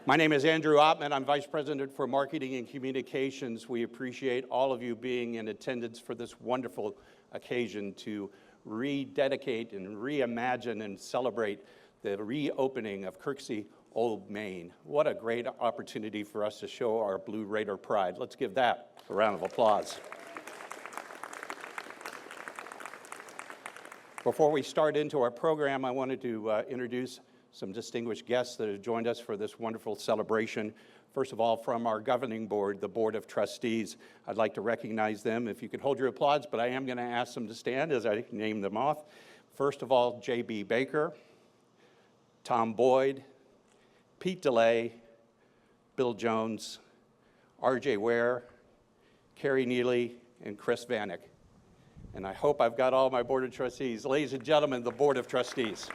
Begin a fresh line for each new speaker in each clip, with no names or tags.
My name is Andrew Ottman. I'm Vice President for Marketing and Communications. We appreciate all of you being in attendance for this wonderful occasion to rededicate and reimagine and celebrate the reopening of Kirksey Old Main. What a great opportunity for us to show our Blue Raider pride. Let's give that a round of applause. Before we start into our program, I wanted to introduce some distinguished guests that have joined us for this wonderful celebration. First of all, from our governing board, the Board of Trustees, I'd like to recognize them. If you could hold your applause, but I am going to ask them to stand as I name them off. First of all, J.B. Baker, Tom Boyd, Pete DeLay, Bill Jones, R.J. Ware, Carrie Neely, and Chris Vanek. And I hope I've got all my Board of Trustees. Ladies and gentlemen, the Board of Trustees.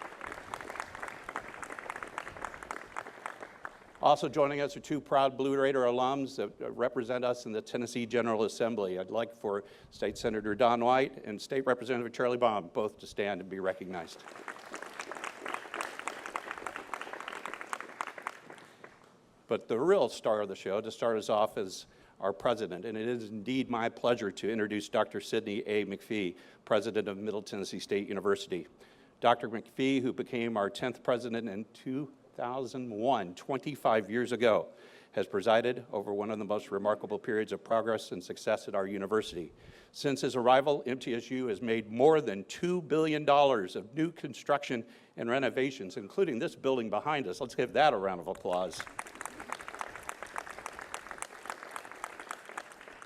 Also joining us are two proud Blue Raider alums that represent us in the Tennessee General Assembly. I'd like for State Senator Don White and State Representative Charlie Baum both to stand and be recognized. But the real star of the show, to start us off, is our president, and it is indeed my pleasure to introduce Dr. Sidney A. McPhee, president of Middle Tennessee State University. Dr. McPhee, who became our 10th president in 2001, 25 years ago, has presided over one of the most remarkable periods of progress and success at our university. Since his arrival, MTSU has made more than $2 billion of new construction and renovations, including this building behind us. Let's give that a round of applause.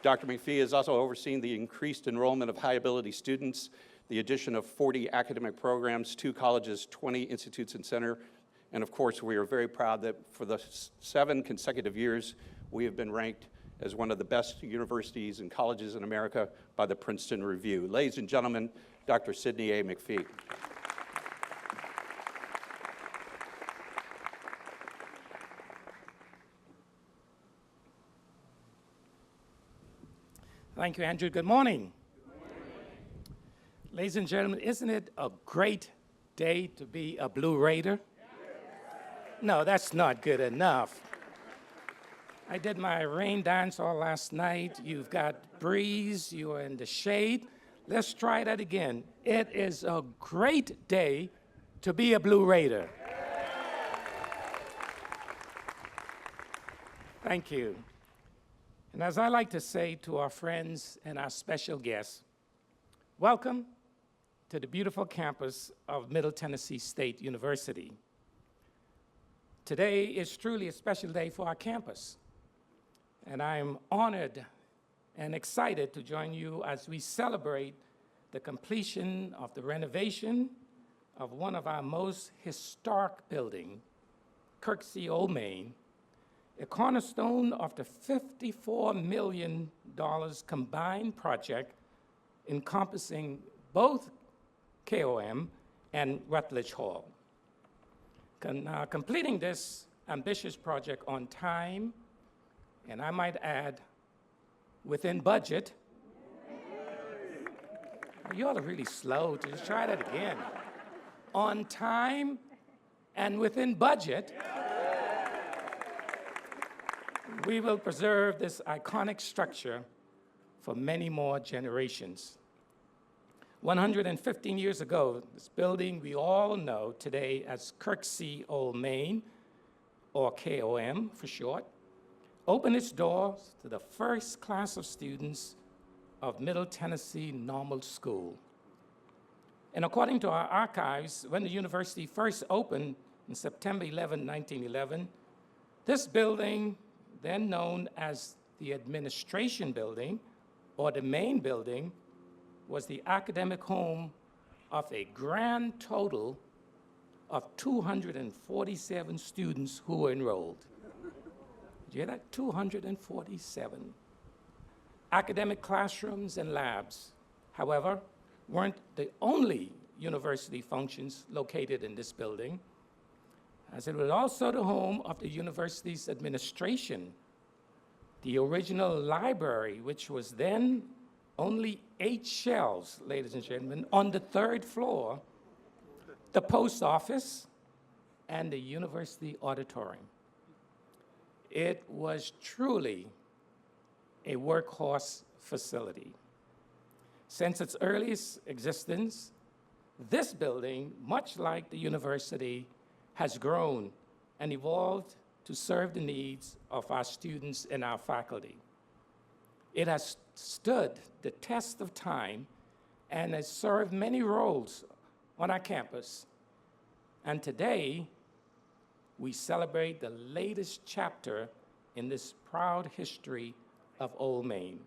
Dr. McPhee has also overseen the increased enrollment of high-ability students, the addition of 40 academic programs, 2 colleges, 20 institutes and center, and of course, we are very proud that for the 7 consecutive years, we have been ranked as one of the best universities and colleges in America by the Princeton Review. Ladies and gentlemen, Dr. Sidney A. McPhee.
Thank you, Andrew. Good morning.
Good morning.
Ladies and gentlemen, isn't it a great day to be a Blue Raider? No, that's not good enough. I did my rain dance all last night. You've got breeze, you are in the shade. Let's try that again. It is a great day to be a Blue Raider. Thank you. And as I like to say to our friends and our special guests, welcome to the beautiful campus of Middle Tennessee State University. Today is truly a special day for our campus, and I am honored and excited to join you as we celebrate the completion of the renovation of one of our most historic buildings, Kirksey Old Main, a cornerstone of the $54 million combined project encompassing both KOM and Rutledge Hall. Completing this ambitious project on time, and I might add, within budget. You all are really slow to just try that again. On time and within budget, we will preserve this iconic structure for many more generations. 115 years ago, this building we all know today as Kirksey Old Main, or KOM for short, opened its doors to the first class of students of Middle Tennessee Normal School. And according to our archives, when the university first opened in September 11, 1911, this building, then known as the Administration Building, or the main building, was the academic home of a grand total of 247 students who were enrolled. Did you hear that? 247. Academic classrooms and labs, however, weren't the only university functions located in this building, as it was also the home of the university's administration, the original library, which was then only 8 shelves, ladies and gentlemen, on the 3rd floor, the post office, and the university auditorium. It was truly a workhorse facility. Since its earliest existence, this building, much like the university, has grown and evolved to serve the needs of our students and our faculty. It has stood the test of time and has served many roles on our campus. And today, we celebrate the latest chapter in this proud history of Old Main.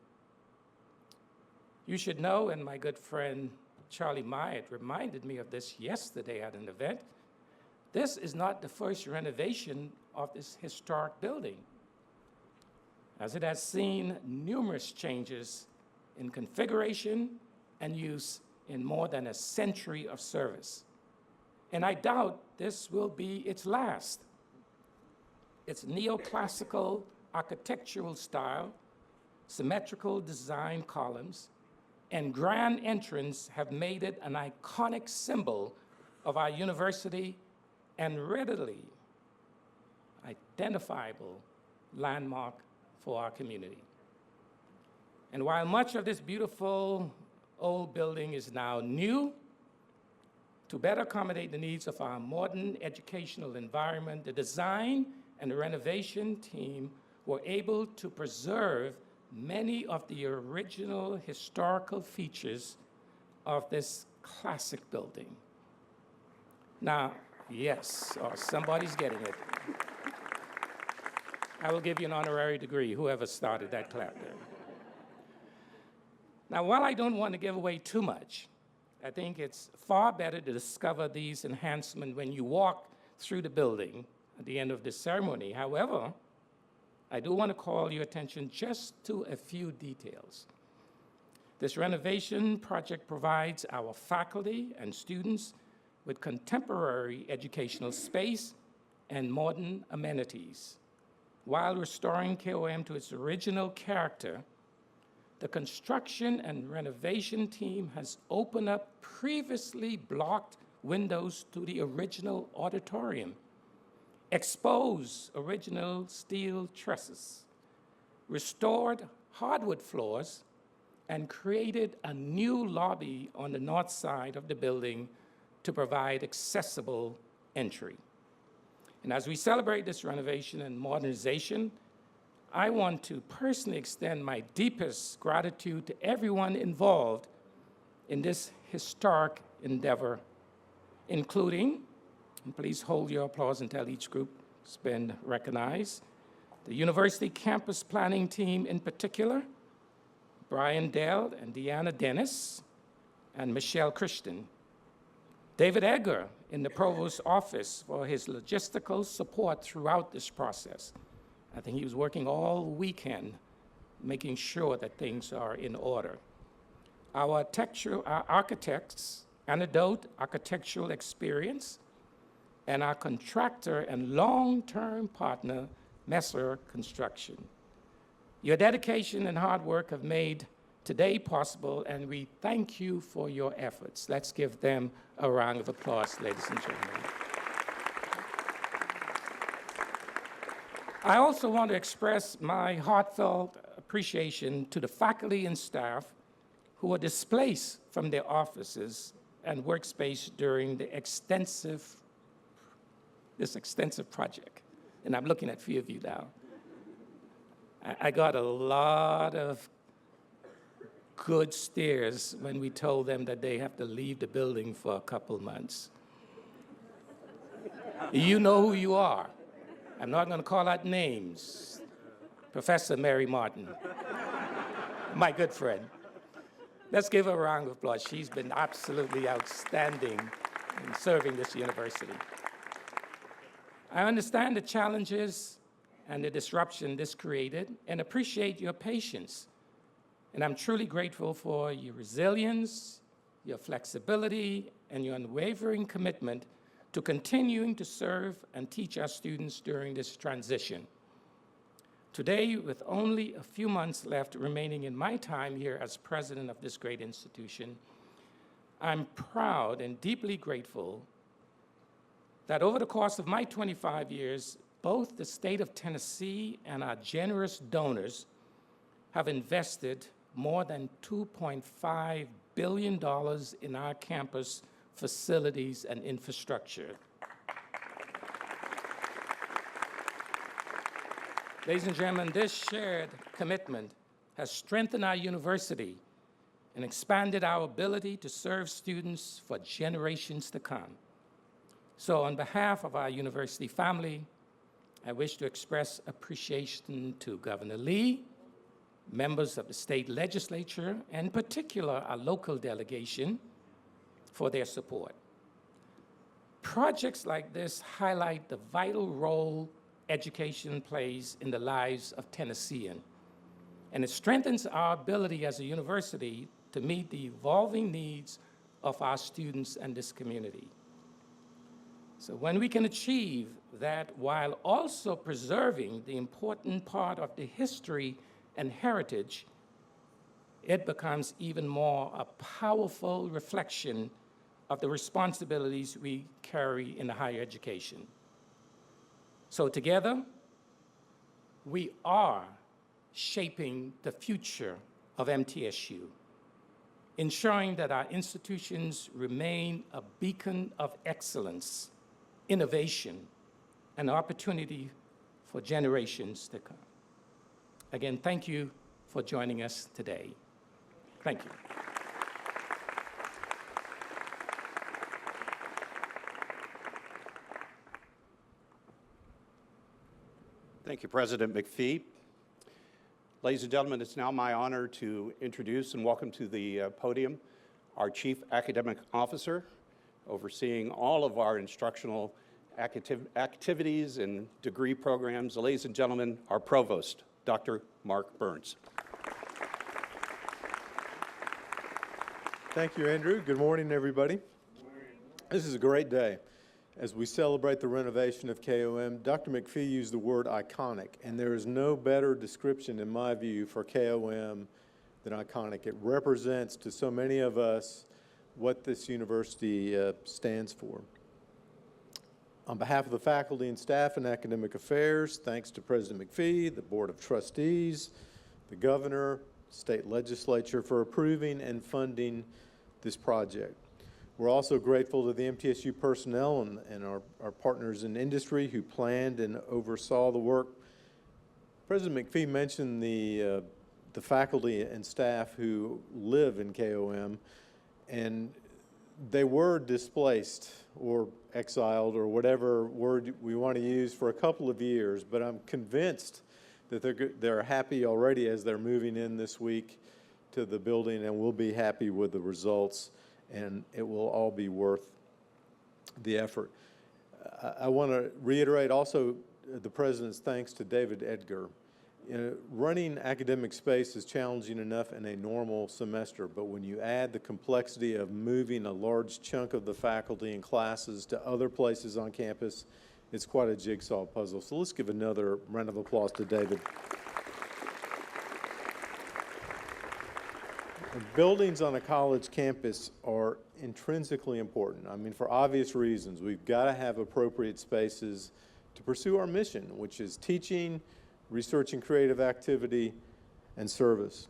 You should know, and my good friend Charlie Myatt reminded me of this yesterday at an event, this is not the first renovation of this historic building, as it has seen numerous changes in configuration and use in more than a century of service. And I doubt this will be its last. Its neoclassical architectural style, symmetrical design columns, and grand entrance have made it an iconic symbol of our university and readily identifiable landmark for our community. And while much of this beautiful old building is now new, to better accommodate the needs of our modern educational environment, the design and the renovation team were able to preserve many of the original historical features of this classic building. Now, yes, somebody's getting it. I will give you an honorary degree, whoever started that clap there. Now, while I don't want to give away too much, I think it's far better to discover these enhancements when you walk through the building at the end of the ceremony. However, I do want to call your attention just to a few details. This renovation project provides our faculty and students with contemporary educational space and modern amenities, while restoring KOM to its original character. The construction and renovation team has opened up previously blocked windows to the original auditorium, exposed original steel trusses, restored hardwood floors, and created a new lobby on the north side of the building to provide accessible entry. And as we celebrate this renovation and modernization, I want to personally extend my deepest gratitude to everyone involved in this historic endeavor, including, and please hold your applause until each group has been recognized, the university campus planning team in particular, Brian Dell and Deanna Dennis, and Michelle Christian, David Edgar in the provost's office for his logistical support throughout this process. I think he was working all weekend making sure that things are in order. Our architects, Antidote Architectural Experience, and our contractor and long-term partner, Messer Construction. Your dedication and hard work have made today possible, and we thank you for your efforts. Let's give them a round of applause, ladies and gentlemen. I also want to express my heartfelt appreciation to the faculty and staff who were displaced from their offices and workspace during this extensive project. And I'm looking at a few of you now. I got a lot of good stares when we told them that they have to leave the building for a couple months. You know who you are. I'm not going to call out names. Professor Mary Martin, my good friend. Let's give her a round of applause. She's been absolutely outstanding in serving this university. I understand the challenges and the disruption this created and appreciate your patience. And I'm truly grateful for your resilience, your flexibility, and your unwavering commitment to continuing to serve and teach our students during this transition. Today, with only a few months left remaining in my time here as president of this great institution, I'm proud and deeply grateful that over the course of my 25 years, both the state of Tennessee and our generous donors have invested more than $2.5 billion in our campus facilities and infrastructure. Ladies and gentlemen, this shared commitment has strengthened our university and expanded our ability to serve students for generations to come. So on behalf of our university family, I wish to express appreciation to Governor Lee, members of the state legislature, and in particular our local delegation, for their support. Projects like this highlight the vital role education plays in the lives of Tennesseans, and it strengthens our ability as a university to meet the evolving needs of our students and this community. So when we can achieve that while also preserving the important part of the history and heritage, it becomes even more a powerful reflection of the responsibilities we carry in higher education. So together, we are shaping the future of MTSU, ensuring that our institutions remain a beacon of excellence, innovation, and opportunity for generations to come. Again, thank you for joining us today. Thank you.
Thank you, President McPhee. Ladies and gentlemen, it's now my honor to introduce and welcome to the podium our Chief Academic Officer, overseeing all of our instructional activities and degree programs. Ladies and gentlemen, our Provost, Dr. Mark Burns.
Thank you, Andrew. Good morning, everybody. Good morning. This is a great day. As we celebrate the renovation of KOM, Dr. McPhee used the word iconic, and there is no better description, in my view, for KOM than iconic. It represents to so many of us what this university stands for. On behalf of the faculty and staff in academic affairs, thanks to President McPhee, the Board of Trustees, the Governor, state legislature for approving and funding this project. We're also grateful to the MTSU personnel and our partners in industry who planned and oversaw the work. President McPhee mentioned the faculty and staff who live in KOM, and they were displaced or exiled or whatever word we want to use for a couple of years, but I'm convinced that they're happy already as they're moving in this week to the building, and we'll be happy with the results, and it will all be worth the effort. I want to reiterate also the President's thanks to David Edgar. Running academic space is challenging enough in a normal semester, but when you add the complexity of moving a large chunk of the faculty and classes to other places on campus, it's quite a jigsaw puzzle. So let's give another round of applause to David. Buildings on a college campus are intrinsically important. I mean, for obvious reasons. We've got to have appropriate spaces to pursue our mission, which is teaching, research and creative activity, and service.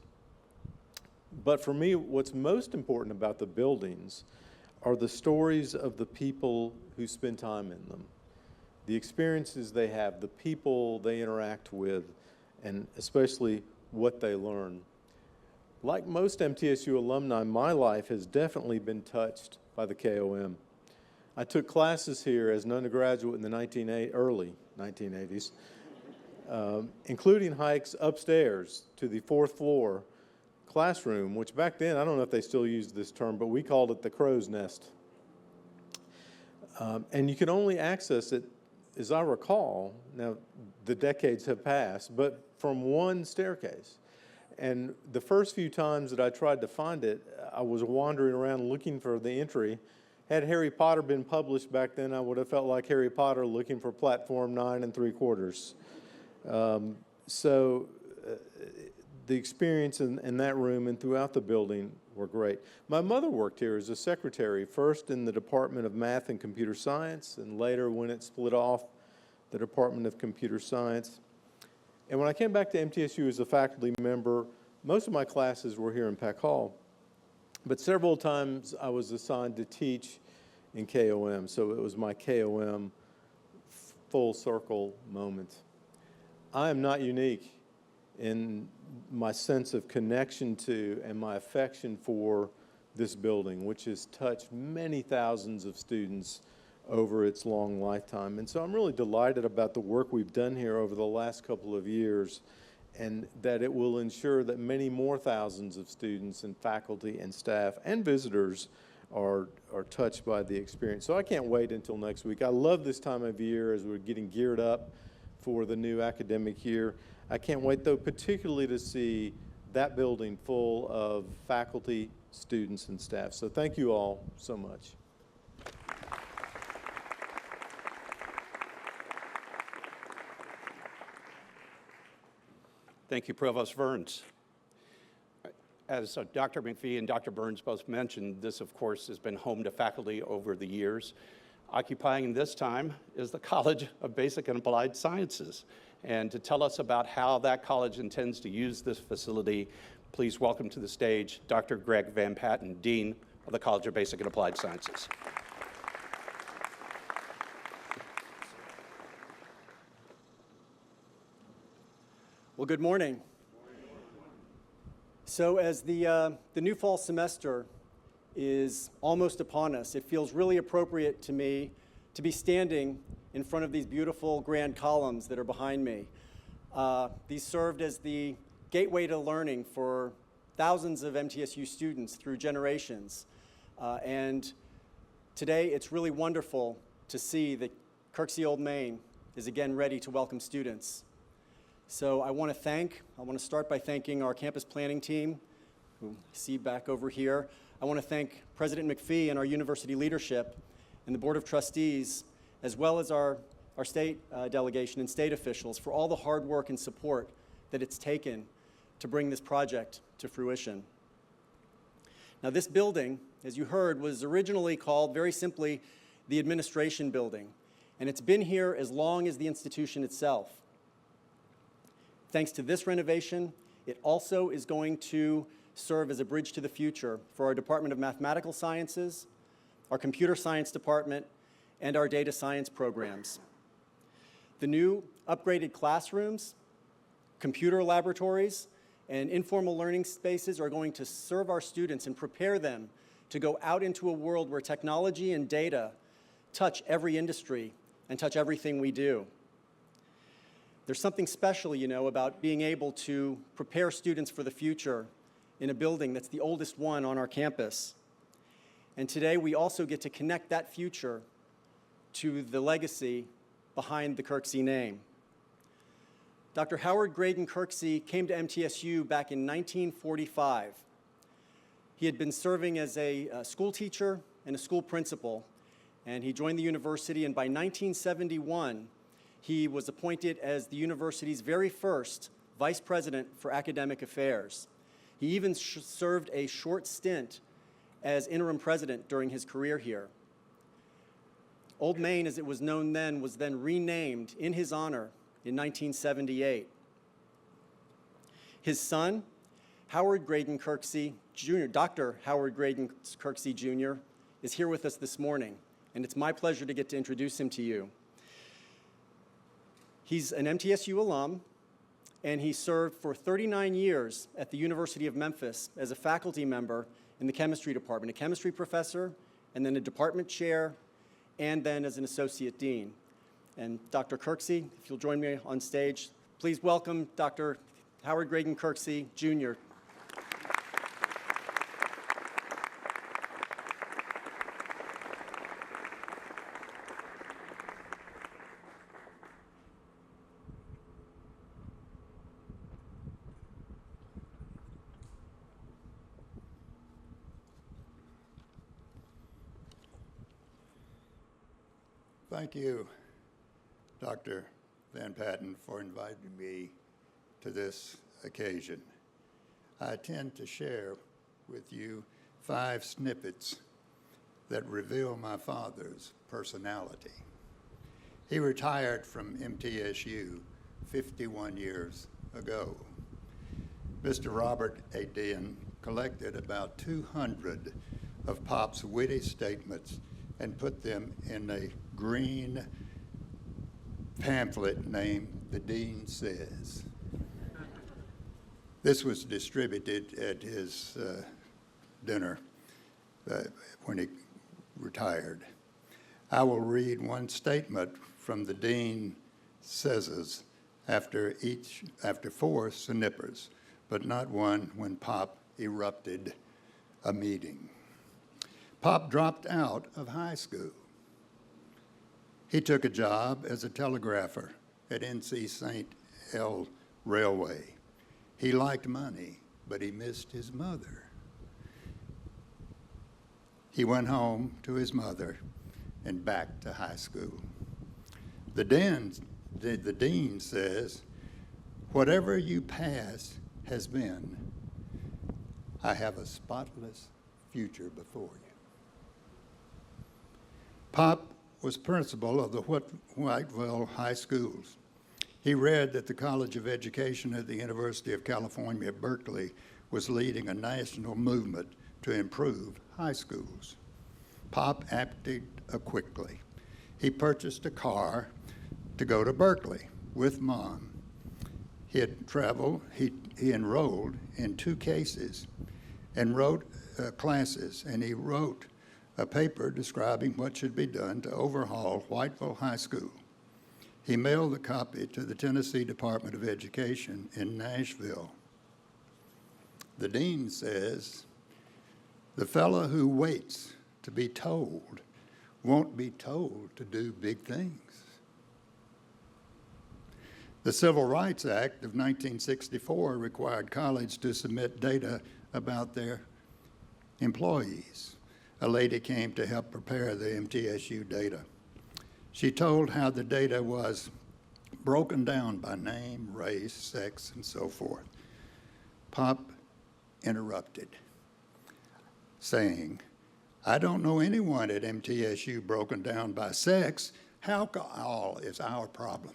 But for me, what's most important about the buildings are the stories of the people who spend time in them, the experiences they have, the people they interact with, and especially what they learn. Like most MTSU alumni, my life has definitely been touched by the KOM. I took classes here as an undergraduate in the early 1980s, including hikes upstairs to the fourth floor classroom, which back then, I don't know if they still used this term, but we called it the crow's nest. And you could only access it, as I recall, now the decades have passed, but from one staircase. And the first few times that I tried to find it, I was wandering around looking for the entry. Had Harry Potter been published back then, I would have felt like Harry Potter looking for platform 9 3/4. The experience in that room and throughout the building were great. My mother worked here as a secretary, first in the Department of Math and Computer Science, and later when it split off the Department of Computer Science. And when I came back to MTSU as a faculty member, most of my classes were here in Pack Hall, but several times I was assigned to teach in KOM, so it was my KOM full circle moment. I am not unique in my sense of connection to and my affection for this building, which has touched many thousands of students over its long lifetime. And so I'm really delighted about the work we've done here over the last couple of years, and that it will ensure that many more thousands of students and faculty and staff and visitors are touched by the experience. So I can't wait until next week. I love this time of year as we're getting geared up for the new academic year. I can't wait, though, particularly to see that building full of faculty, students, and staff. So thank you all so much.
Thank you, Provost Verns. As Dr. McPhee and Dr. Burns both mentioned, this, of course, has been home to faculty over the years. Occupying this time is the College of Basic and Applied Sciences. And to tell us about how that college intends to use this facility, please welcome to the stage Dr. Greg Van Patten, Dean of the College of Basic and Applied Sciences.
Well, good morning. So as the new fall semester is almost upon us, it feels really appropriate to me to be standing in front of these beautiful grand columns that are behind me. These served as the gateway to learning for thousands of MTSU students through generations. And today it's really wonderful to see that Kirksey Old Main is again ready to welcome students. So I want to start by thanking our campus planning team, who I see back over here. I want to thank President McPhee and our university leadership and the Board of Trustees, as well as our state delegation and state officials for all the hard work and support that it's taken to bring this project to fruition. Now, this building, as you heard, was originally called very simply the Administration Building, and it's been here as long as the institution itself. Thanks to this renovation, it also is going to serve as a bridge to the future for our Department of Mathematical Sciences, our Computer Science Department, and our data science programs. The new upgraded classrooms, computer laboratories, and informal learning spaces are going to serve our students and prepare them to go out into a world where technology and data touch every industry and touch everything we do. There's something special, you know, about being able to prepare students for the future in a building that's the oldest one on our campus. And today we also get to connect that future to the legacy behind the Kirksey name. Dr. Howard Graydon Kirksey came to MTSU back in 1945. He had been serving as a school teacher and a school principal, and he joined the university, and by 1971, he was appointed as the university's very first vice president for academic affairs. He even served a short stint as interim president during his career here. Old Main, as it was known then, was then renamed in his honor in 1978. His son, Howard Graydon Kirksey Jr., Dr. Howard Graydon Kirksey Jr., is here with us this morning, and it's my pleasure to get to introduce him to you. He's an MTSU alum, and he served for 39 years at the University of Memphis as a faculty member in the chemistry department, a chemistry professor, and then a department chair, and then as an associate dean. And Dr. Kirksey, if you'll join me on stage, please welcome Dr. Howard Graydon Kirksey, Jr.
Thank you, Dr. Van Patten, for inviting me to this occasion. I intend to share with you 5 snippets that reveal my father's personality. He retired from MTSU 51 years ago. Mr. Robert A. Dean collected about 200 of Pop's witty statements and put them in a green pamphlet named The Dean Says. This was distributed at his dinner when he retired. I will read one statement from The Dean Says after four snippers, but not one when Pop erupted a meeting. Pop dropped out of high school. He took a job as a telegrapher at NC St. L Railway. He liked money, but he missed his mother. He went home to his mother and back to high school. The dean says, whatever you pass has been, I have a spotless future before you. Pop was principal of the Whiteville High Schools. He read that the College of Education at the University of California, Berkeley, was leading a national movement to improve high schools. Pop acted quickly. He purchased a car to go to Berkeley with Mom. He enrolled in 2 cases and wrote classes, and he wrote a paper describing what should be done to overhaul Whiteville High School. He mailed the copy to the Tennessee Department of Education in Nashville. The dean says, the fellow who waits to be told won't be told to do big things. The Civil Rights Act of 1964 required college to submit data about their employees. A lady came to help prepare the MTSU data. She told how the data was broken down by name, race, sex, and so forth. Pop interrupted, saying, I don't know anyone at MTSU broken down by sex. Alcohol is our problem.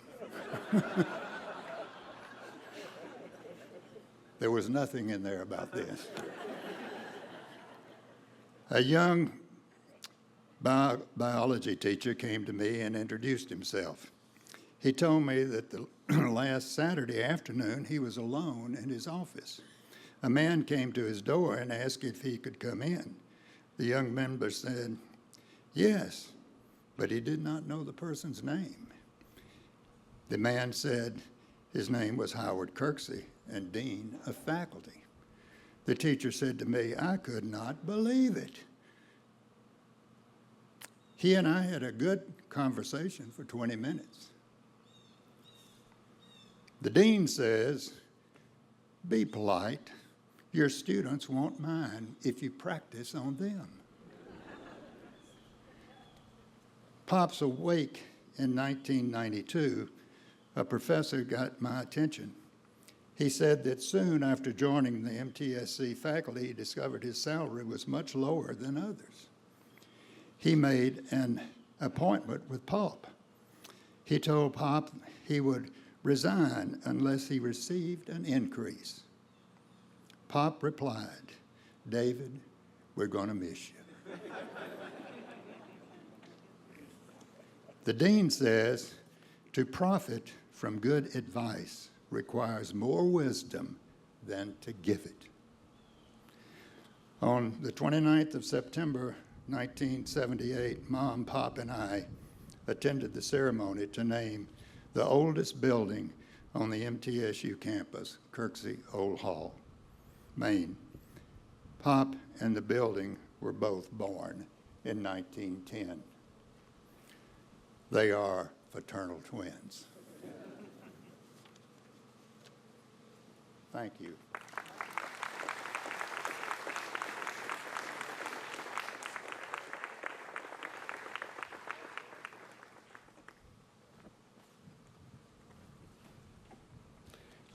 There was nothing in there about this. A young biology teacher came to me and introduced himself. He told me that the last Saturday afternoon he was alone in his office. A man came to his door and asked if he could come in. The young member said, yes, but he did not know the person's name. The man said his name was Howard Kirksey and dean of faculty. The teacher said to me, I could not believe it. He and I had a good conversation for 20 minutes. The dean says, be polite. Your students won't mind if you practice on them. Pop's awake in 1992, a professor got my attention. He said that soon after joining the MTSC faculty, he discovered his salary was much lower than others. He made an appointment with Pop. He told Pop he would resign unless he received an increase. Pop replied, David, we're going to miss you. The dean says, to profit from good advice requires more wisdom than to give it. On the 29th of September, 1978, Mom, Pop, and I attended the ceremony to name the oldest building on the MTSU campus, Kirksey Old Hall, Maine. Pop and the building were both born in 1910. They are fraternal twins. Thank you.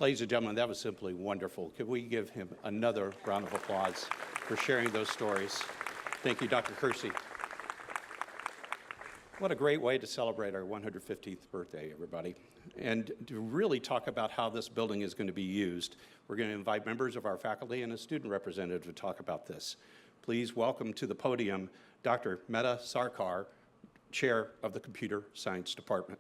Ladies and gentlemen, that was simply wonderful. Could we give him another round of applause for sharing those stories? Thank you, Dr. Kersey. What a great way to celebrate our 115th birthday, everybody. And to really talk about how this building is going to be used, we're going to invite members of our faculty and a student representative to talk about this. Please welcome to the podium Dr. Mehta Sarkar, Chair of the Computer Science Department.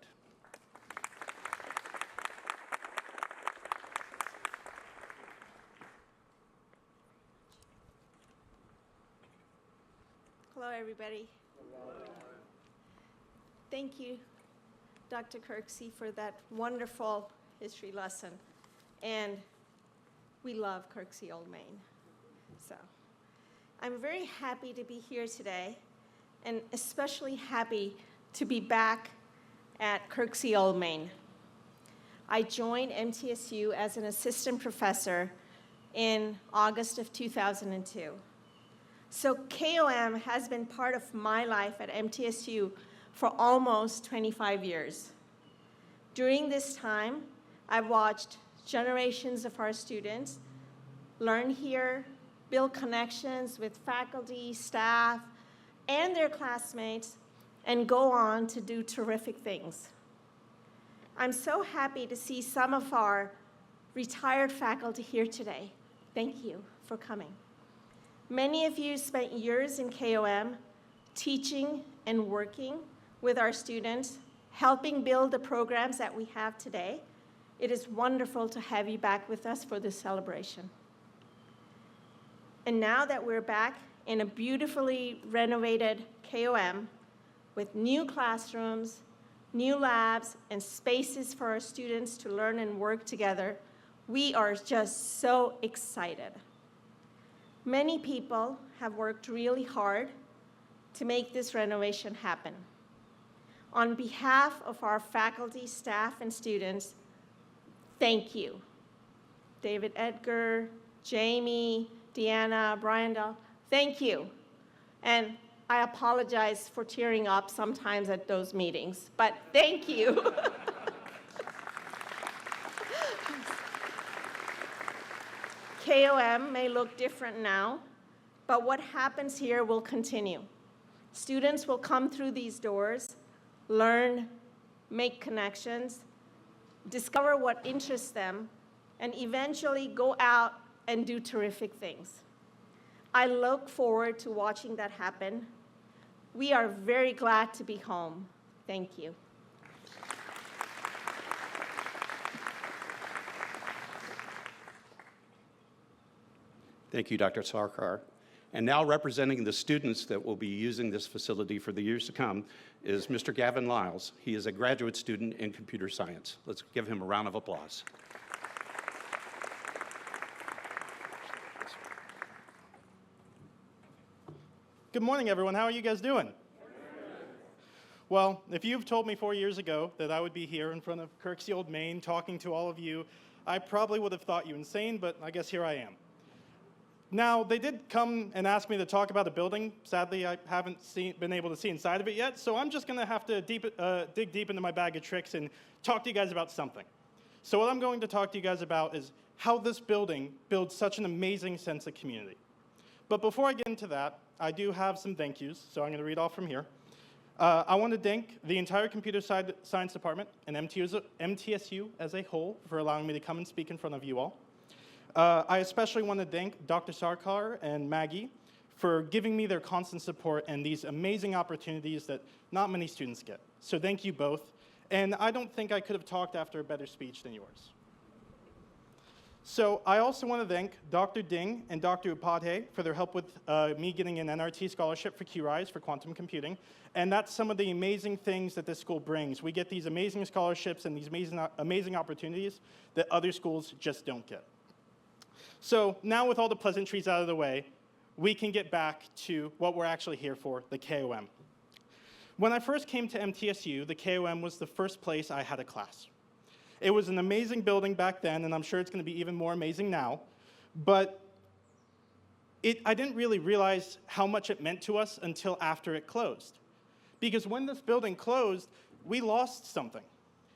Hello, everybody. Thank you, Dr. Kirksey, for that wonderful history lesson. And we love Kirksey Old Main. So I'm very happy to be here today, and especially happy to be back at Kirksey Old Main. I joined MTSU as an assistant professor in August of 2002. So KOM has been part of my life at MTSU for almost 25 years. During this time, I've watched generations of our students learn here, build connections with faculty, staff, and their classmates, and go on to do terrific things. I'm so happy to see some of our retired faculty here today. Thank you for coming. Many of you spent years in KOM teaching and working with our students, helping build the programs that we have today. It is wonderful to have you back with us for this celebration. And now that we're back in a beautifully renovated KOM with new classrooms, new labs, and spaces for our students to learn and work together, we are just so excited. Many people have worked really hard to make this renovation happen. On behalf of our faculty, staff, and students, thank you. David Edgar, Jamie, Deanna, Brianda, thank you. And I apologize for tearing up sometimes at those meetings, but thank you. KOM may look different now, but what happens here will continue. Students will come through these doors, learn, make connections, discover what interests them, and eventually go out and do terrific things. I look forward to watching that happen. We are very glad to be home. Thank you.
Thank you, Dr. Sarkar. And now representing the students that will be using this facility for the years to come is Mr. Gavin Lyles. He is a graduate student in computer science. Let's give him a round of applause.
Good morning, everyone. How are you guys doing? Well, if you've told me 4 years ago that I would be here in front of Kirksey Old Main talking to all of you, I probably would have thought you insane, but I guess here I am. Now, they did come and ask me to talk about the building. Sadly, I haven't been able to see inside of it yet, so I'm just going to have to dig deep into my bag of tricks and talk to you guys about something. So what I'm going to talk to you guys about is how this building builds such an amazing sense of community. But before I get into that, I do have some thank yous, so I'm going to read off from here. I want to thank the entire Computer Science Department and MTSU as a whole for allowing me to come and speak in front of you all. I especially want to thank Dr. Sarkar and Maggie for giving me their constant support and these amazing opportunities that not many students get. So thank you both. And I don't think I could have talked after a better speech than yours. So I also want to thank Dr. Ding and Dr. Upadhyay for their help with me getting an NRT scholarship for QRISE for quantum computing. And that's some of the amazing things that this school brings. We get these amazing scholarships and these amazing opportunities that other schools just don't get. So now with all the pleasantries out of the way, we can get back to what we're actually here for, the KOM. When I first came to MTSU, the KOM was the first place I had a class. It was an amazing building back then, and I'm sure it's going to be even more amazing now. But I didn't really realize how much it meant to us until after it closed. Because when this building closed, we lost something.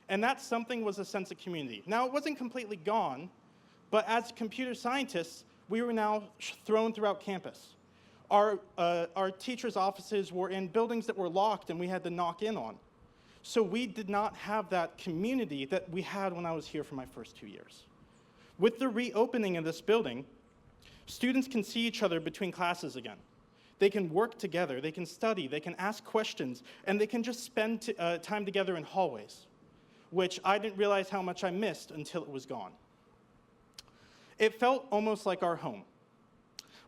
And that something was a sense of community. Now, it wasn't completely gone, but as computer scientists, we were now thrown throughout campus. Our teachers' offices were in buildings that were locked and we had to knock in on. So we did not have that community that we had when I was here for my first 2 years. With the reopening of this building, students can see each other between classes again. They can work together, they can study, they can ask questions, and they can just spend time together in hallways, which I didn't realize how much I missed until it was gone. It felt almost like our home.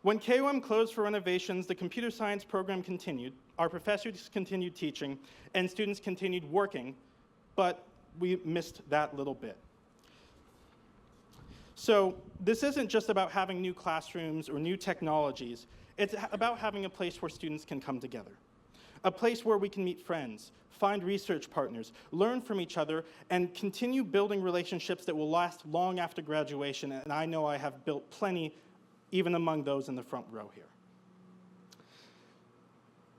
When KOM closed for renovations, the computer science program continued, our professors continued teaching, and students continued working, but we missed that little bit. So this isn't just about having new classrooms or new technologies. It's about having a place where students can come together, a place where we can meet friends, find research partners, learn from each other, and continue building relationships that will last long after graduation, and I know I have built plenty, even among those in the front row here.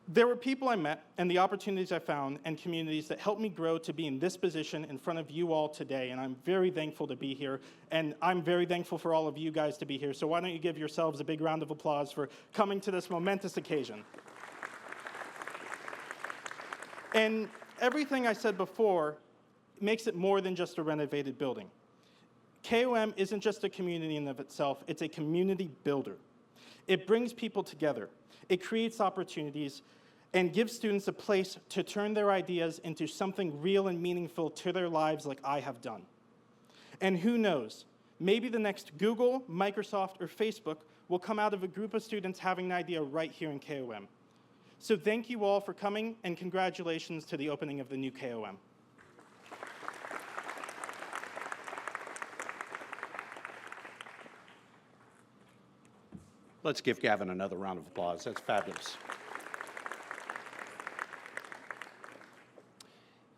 There were people I met and the opportunities I found and communities that helped me grow to be in this position in front of you all today, and I'm very thankful to be here, and I'm very thankful for all of you guys to be here, so why don't you give yourselves a big round of applause for coming to this momentous occasion. And everything I said before makes it more than just a renovated building. KOM isn't just a community in of itself, it's a community builder. It brings people together. It creates opportunities and gives students a place to turn their ideas into something real and meaningful to their lives like I have done. And who knows, maybe the next Google, Microsoft, or Facebook will come out of a group of students having an idea right here in KOM. So thank you all for coming, and congratulations to the opening of the new KOM.
Let's give Gavin another round of applause. That's fabulous.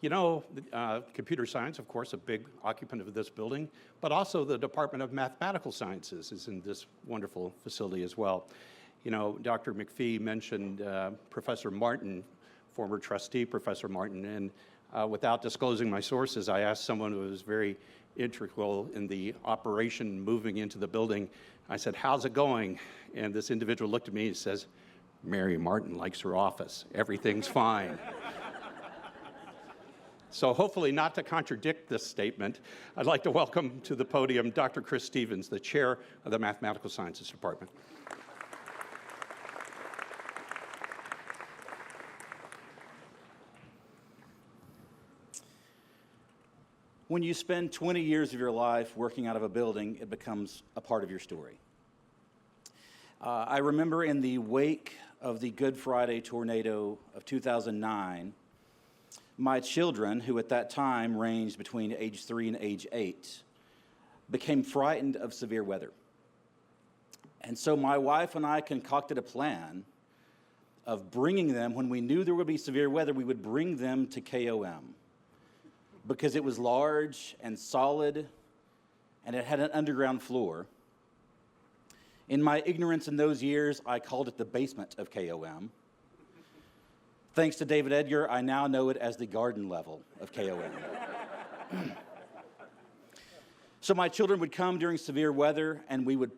You know, computer science, of course, a big occupant of this building, but also the Department of Mathematical Sciences is in this wonderful facility as well. You know, Dr. McPhee mentioned Professor Martin, former trustee Professor Martin, and without disclosing my sources, I asked someone who was very integral in the operation moving into the building. I said, "How's it going?" And this individual looked at me and says, "Mary Martin likes her office. Everything's fine." So hopefully not to contradict this statement, I'd like to welcome to the podium Dr. Chris Stevens, the chair of the Mathematical Sciences Department.
When you spend 20 years of your life working out of a building, it becomes a part of your story. I remember in the wake of the Good Friday tornado of 2009, my children, who at that time ranged between age 3 and age 8, became frightened of severe weather. And so my wife and I concocted a plan of bringing them, when we knew there would be severe weather, we would bring them to KOM, because it was large and solid, and it had an underground floor. In my ignorance in those years, I called it the basement of KOM. Thanks to David Edgar, I now know it as the garden level of KOM. So my children would come during severe weather, and we would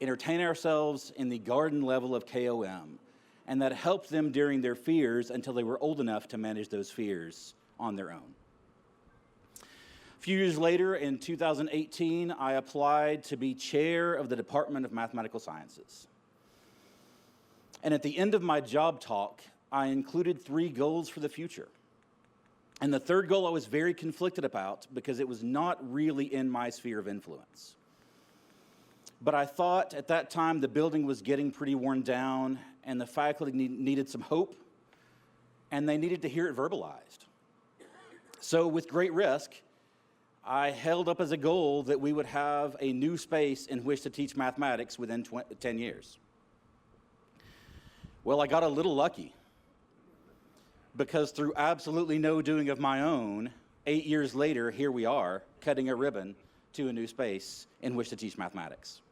entertain ourselves in the garden level of KOM, and that helped them during their fears until they were old enough to manage those fears on their own. A few years later, in 2018, I applied to be chair of the Department of Mathematical Sciences. And at the end of my job talk, I included 3 goals for the future. And the third goal I was very conflicted about because it was not really in my sphere of influence. But I thought at that time the building was getting pretty worn down and the faculty needed some hope, and they needed to hear it verbalized. So with great risk, I held up as a goal that we would have a new space in which to teach mathematics within 10 years. Well, I got a little lucky, because through absolutely no doing of my own, 8 years later, here we are, cutting a ribbon to a new space in which to teach mathematics.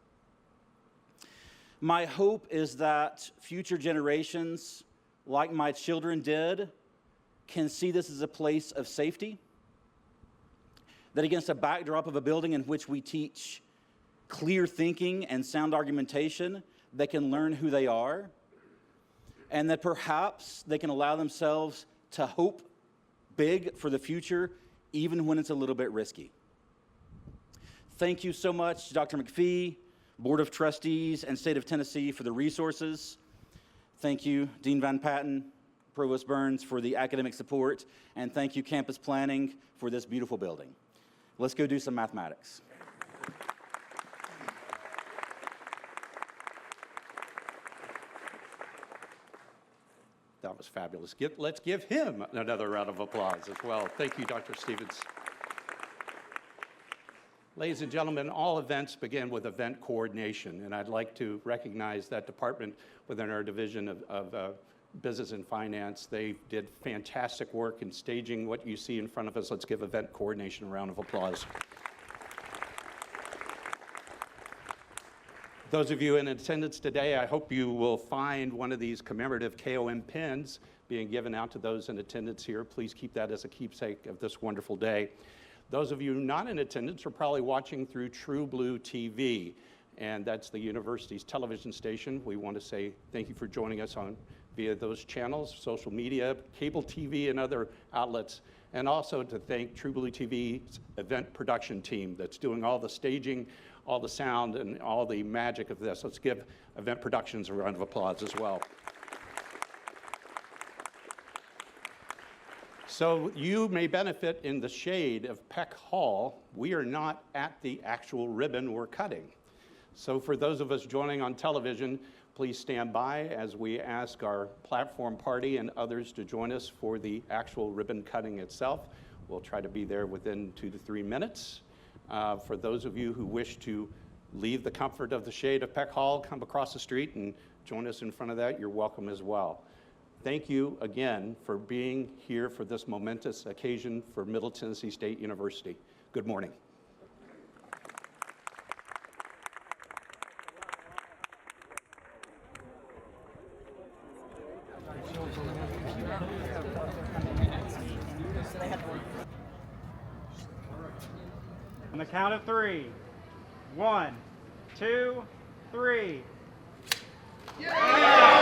My hope is that future generations, like my children did, can see this as a place of safety, that against a backdrop of a building in which we teach clear thinking and sound argumentation, they can learn who they are, and that perhaps they can allow themselves to hope big for the future, even when it's a little bit risky. Thank you so much, Dr. McPhee, Board of Trustees, and State of Tennessee for the resources. Thank you, Dean Van Patten, Provost Burns, for the academic support, and thank you, Campus Planning, for this beautiful building. Let's go do some mathematics.
That was fabulous. Let's give him another round of applause as well. Thank you, Dr. Stevens. Ladies and gentlemen, all events begin with event coordination, and I'd like to recognize that department within our division of Business and Finance. They did fantastic work in staging what you see in front of us. Let's give event coordination a round of applause. Those of you in attendance today, I hope you will find one of these commemorative KOM pins being given out to those in attendance here. Please keep that as a keepsake of this wonderful day. Those of you not in attendance are probably watching through True Blue TV, and that's the university's television station. We want to say thank you for joining us via those channels, social media, cable TV, and other outlets, and also to thank True Blue TV's event production team that's doing all the staging, all the sound, and all the magic of this. Let's give Event Productions a round of applause as well. So you may benefit in the shade of Peck Hall. We are not at the actual ribbon we're cutting. So for those of us joining on television, please stand by as we ask our platform party and others to join us for the actual ribbon cutting itself. We'll try to be there within 2 to 3 minutes. For those of you who wish to leave the comfort of the shade of Peck Hall, come across the street and join us in front of that, you're welcome as well. Thank you again for being here for this momentous occasion for Middle Tennessee State University. Good morning.
On the count of 3. 1, 2, 3. Yeah!